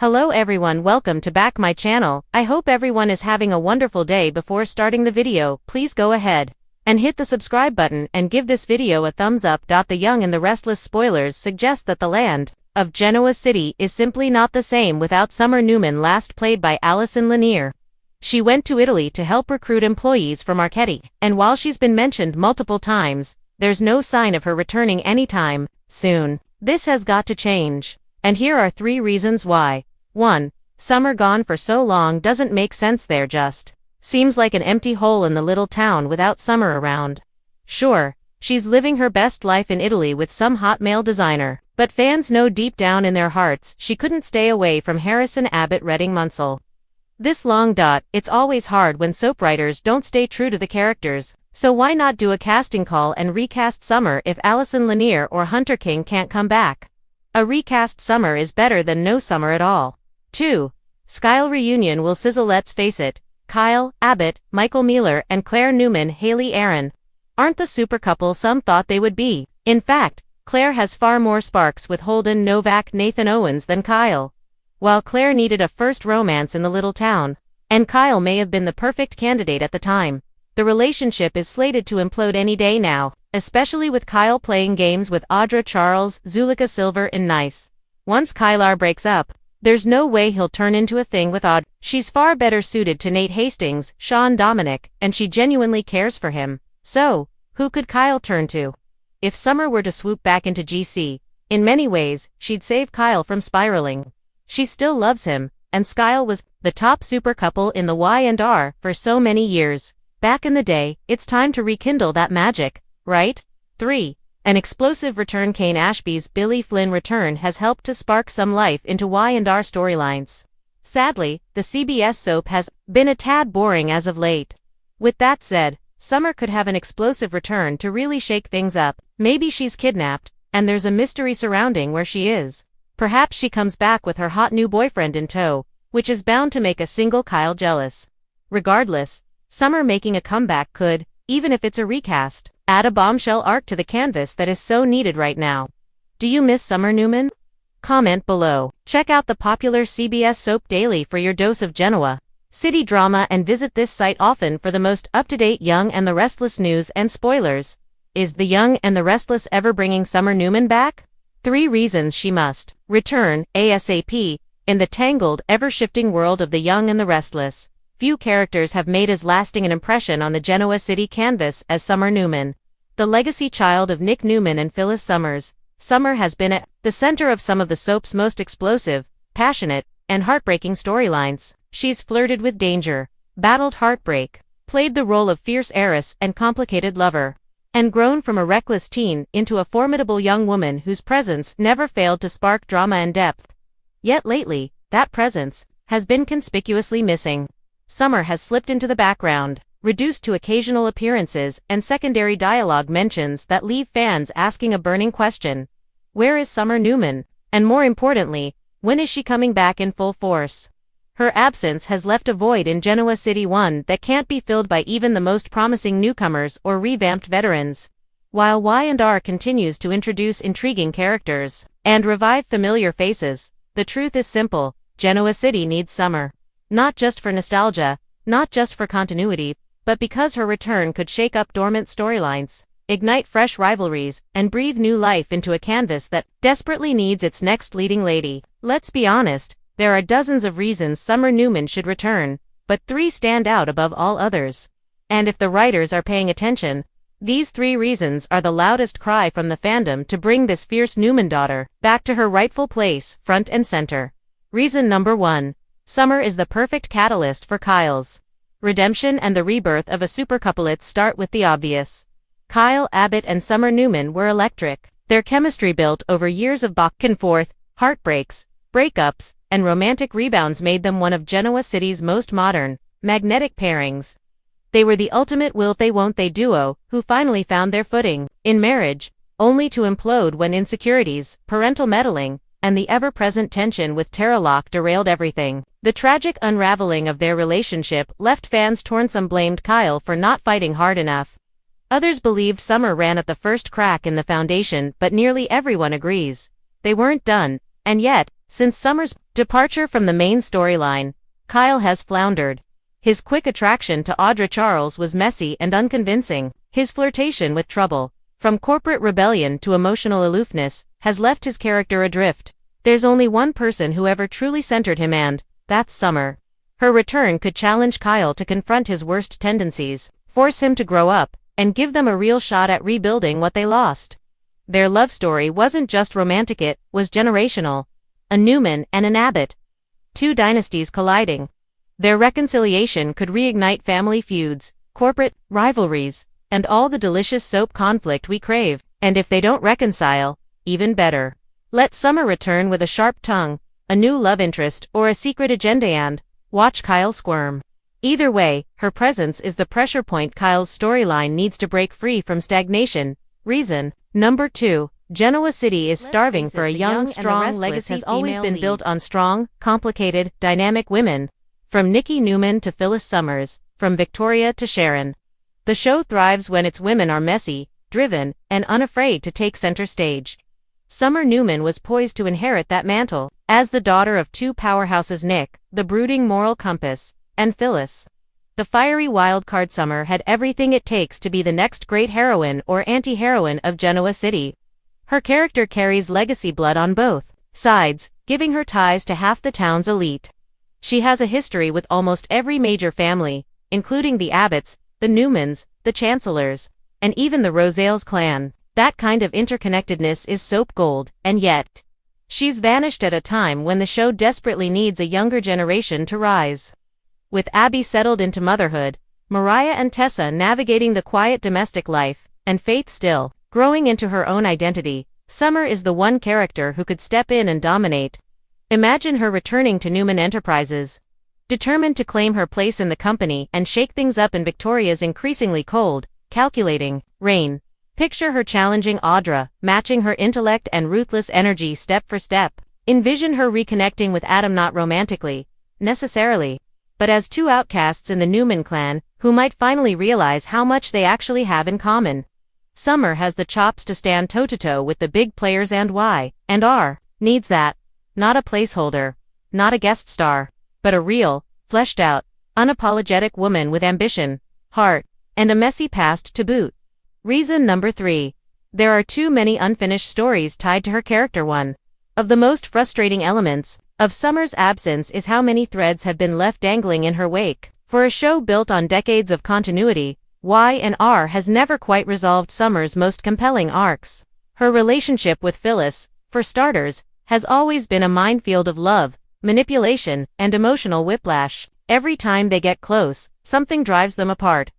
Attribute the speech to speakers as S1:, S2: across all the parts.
S1: Hello everyone, welcome to back my channel. I hope everyone is having a wonderful day. Before starting the video, please go ahead and hit the subscribe button and give this video a thumbs up. The Young and the Restless spoilers suggest that the land of Genoa City is simply not the same without Summer Newman, last played by Alison Lanier. She went to Italy to help recruit employees for Marchetti, and while she's been mentioned multiple times, there's no sign of her returning anytime soon. This has got to change. And here are 3 reasons why. 1. Summer gone for so long doesn't make sense. There just seems like an empty hole in the little town without Summer around. Sure, she's living her best life in Italy with some hot male designer, but fans know deep down in their hearts she couldn't stay away from Harrison Abbott Redding Munsell. This long. It's always hard when soap writers don't stay true to the characters, so why not do a casting call and recast Summer if Alison Lanier or Hunter King can't come back? A recast Summer is better than no Summer at all. 2. Skyle reunion will sizzle. Let's face it, Kyle, Abbott, Michael Mealer and Claire Newman, Haley Aaron aren't the super couple some thought they would be. In fact, Claire has far more sparks with Holden Novak Nathan Owens than Kyle. While Claire needed a first romance in the little town, and Kyle may have been the perfect candidate at the time, the relationship is slated to implode any day now, especially with Kyle playing games with Audra Charles, Zulika Silver and Nice. Once Kylar breaks up, there's no way he'll turn into a thing with Aud. She's far better suited to Nate Hastings, Sean Dominic, and she genuinely cares for him. So, who could Kyle turn to? If Summer were to swoop back into GC, in many ways, she'd save Kyle from spiraling. She still loves him, and Skyle was the top super couple in the Y&R for so many years. Back in the day, it's time to rekindle that magic, right? 3. An explosive return. Kane Ashby's Billy Flynn return has helped to spark some life into Y&R storylines. Sadly, the CBS soap has been a tad boring as of late. With that said, Summer could have an explosive return to really shake things up. Maybe she's kidnapped, and there's a mystery surrounding where she is. Perhaps she comes back with her hot new boyfriend in tow, which is bound to make a single Kyle jealous. Regardless, Summer making a comeback could, even if it's a recast, add a bombshell arc to the canvas that is so needed right now. Do you miss Summer Newman? Comment below. Check out the popular CBS soap daily for your dose of Genoa City drama and visit this site often for the most up-to-date Young and the Restless news and spoilers. Is the Young and the Restless ever bringing Summer Newman back? 3 reasons she must return ASAP. In the tangled, ever-shifting world of the Young and the Restless, few characters have made as lasting an impression on the Genoa City canvas as Summer Newman. The legacy child of Nick Newman and Phyllis Summers, Summer has been at the center of some of the soap's most explosive, passionate, and heartbreaking storylines. She's flirted with danger, battled heartbreak, played the role of fierce heiress and complicated lover, and grown from a reckless teen into a formidable young woman whose presence never failed to spark drama and depth. Yet lately, that presence has been conspicuously missing. Summer has slipped into the background, reduced to occasional appearances and secondary dialogue mentions that leave fans asking a burning question. Where is Summer Newman? And more importantly, when is she coming back in full force? Her absence has left a void in Genoa City, one that can't be filled by even the most promising newcomers or revamped veterans. While Y&R continues to introduce intriguing characters and revive familiar faces, the truth is simple: Genoa City needs Summer. Not just for nostalgia, not just for continuity, but because her return could shake up dormant storylines, ignite fresh rivalries, and breathe new life into a canvas that desperately needs its next leading lady. Let's be honest, there are dozens of reasons Summer Newman should return, but 3 stand out above all others. And if the writers are paying attention, these 3 reasons are the loudest cry from the fandom to bring this fierce Newman daughter back to her rightful place, front and center. Reason number 1. Summer is the perfect catalyst for Kyle's redemption and the rebirth of a super couple. Let's start with the obvious. Kyle Abbott and Summer Newman were electric. Their chemistry, built over years of back and forth, heartbreaks, breakups, and romantic rebounds, made them one of Genoa City's most modern, magnetic pairings. They were the ultimate will they won't they duo, who finally found their footing in marriage, only to implode when insecurities, parental meddling, and the ever-present tension with Tara Locke derailed everything. The tragic unraveling of their relationship left fans torn. Some blamed Kyle for not fighting hard enough. Others believed Summer ran at the first crack in the foundation, but nearly everyone agrees they weren't done. And yet, Since Summer's departure from the main storyline, Kyle has floundered. His quick attraction to Audra Charles was messy and unconvincing. His flirtation with trouble, from corporate rebellion to emotional aloofness, has left his character adrift. There's only one person who ever truly centered him, and that's Summer. Her return could challenge Kyle to confront his worst tendencies, force him to grow up, and give them a real shot at rebuilding what they lost. Their love story wasn't just romantic, it was generational. A Newman and an Abbott. Two dynasties colliding. Their reconciliation could reignite family feuds, corporate rivalries, and all the delicious soap conflict we crave. And if they don't reconcile, even better. Let Summer return with a sharp tongue, a new love interest, or a secret agenda, and watch Kyle squirm. Either way, her presence is the pressure point Kyle's storyline needs to break free from stagnation. Reason number 2. Genoa City is starving for a young, strong legacy. Has always been built on strong, complicated, dynamic women. From Nikki Newman to Phyllis Summers, from Victoria to Sharon. The show thrives when its women are messy, driven, and unafraid to take center stage. Summer Newman was poised to inherit that mantle, as the daughter of two powerhouses, Nick, the brooding moral compass, and Phyllis, the fiery wildcard. Summer had everything it takes to be the next great heroine or anti-heroine of Genoa City. Her character carries legacy blood on both sides, giving her ties to half the town's elite. She has a history with almost every major family, including the Abbotts, the Newmans, the Chancellors, and even the Rosales clan. That kind of interconnectedness is soap gold, and yet, she's vanished at a time when the show desperately needs a younger generation to rise. With Abby settled into motherhood, Mariah and Tessa navigating the quiet domestic life, and Faith still growing into her own identity, Summer is the one character who could step in and dominate. Imagine her returning to Newman Enterprises, determined to claim her place in the company and shake things up in Victoria's increasingly cold, calculating reign. Picture her challenging Audra, matching her intellect and ruthless energy step for step. Envision her reconnecting with Adam, not romantically, necessarily, but as two outcasts in the Newman clan, who might finally realize how much they actually have in common. Summer has the chops to stand toe-to-toe with the big players, and needs that. Not a placeholder, not a guest star, but a real, fleshed-out, unapologetic woman with ambition, heart, and a messy past to boot. Reason number 3. There are too many unfinished stories tied to her character. One of the most frustrating elements of Summer's absence is how many threads have been left dangling in her wake. For a show built on decades of continuity, Y&R has never quite resolved Summer's most compelling arcs. Her relationship with Phyllis, for starters, has always been a minefield of love, manipulation, and emotional whiplash. Every time they get close, something drives them apart.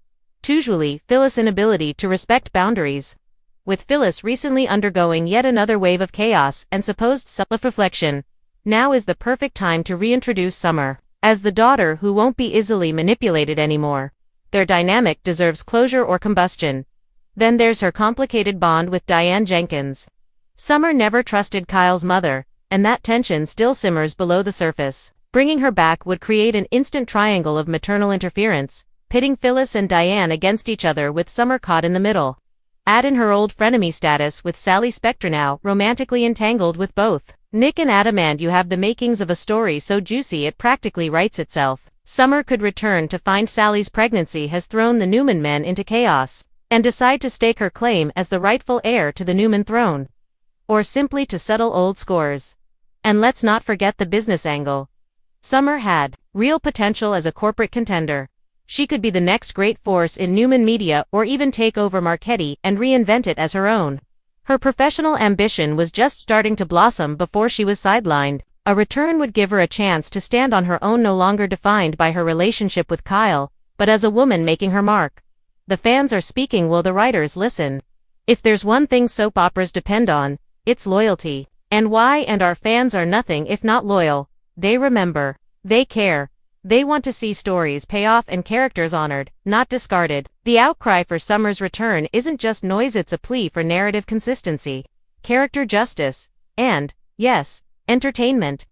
S1: Usually, Phyllis' inability to respect boundaries. With Phyllis recently undergoing yet another wave of chaos and supposed self-reflection, now is the perfect time to reintroduce Summer as the daughter who won't be easily manipulated anymore. Their dynamic deserves closure or combustion. Then there's her complicated bond with Diane Jenkins. Summer never trusted Kyle's mother, and that tension still simmers below the surface. Bringing her back would create an instant triangle of maternal interference, pitting Phyllis and Diane against each other with Summer caught in the middle. Add in her old frenemy status with Sally Spectre, now romantically entangled with both Nick and Adam, and you have the makings of a story so juicy it practically writes itself. Summer could return to find Sally's pregnancy has thrown the Newman men into chaos, and decide to stake her claim as the rightful heir to the Newman throne. Or simply to settle old scores. And let's not forget the business angle. Summer had real potential as a corporate contender. She could be the next great force in Newman media, or even take over Marchetti and reinvent it as her own. Her professional ambition was just starting to blossom before she was sidelined. A return would give her a chance to stand on her own, no longer defined by her relationship with Kyle, but as a woman making her mark. The fans are speaking, will the writers listen? If there's one thing soap operas depend on, it's loyalty. And our fans are nothing if not loyal. They remember. They care. They want to see stories pay off and characters honored, not discarded. The outcry for Summer's return isn't just noise, it's a plea for narrative consistency, character justice, and, yes, entertainment.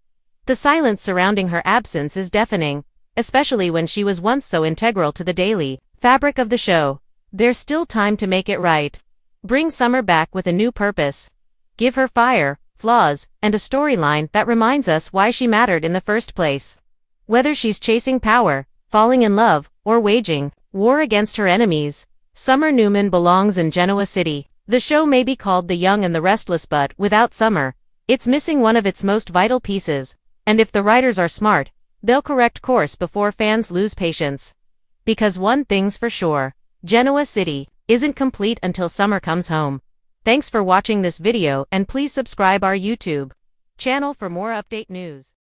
S1: The silence surrounding her absence is deafening, especially when she was once so integral to the daily fabric of the show. There's still time to make it right. Bring Summer back with a new purpose. Give her fire, flaws, and a storyline that reminds us why she mattered in the first place. Whether she's chasing power, falling in love, or waging war against her enemies, Summer Newman belongs in Genoa City. The show may be called The Young and the Restless, but without Summer, it's missing one of its most vital pieces. And if the writers are smart, they'll correct course before fans lose patience. Because one thing's for sure, Genoa City isn't complete until Summer comes home. Thanks for watching this video, and please subscribe our YouTube channel for more update news.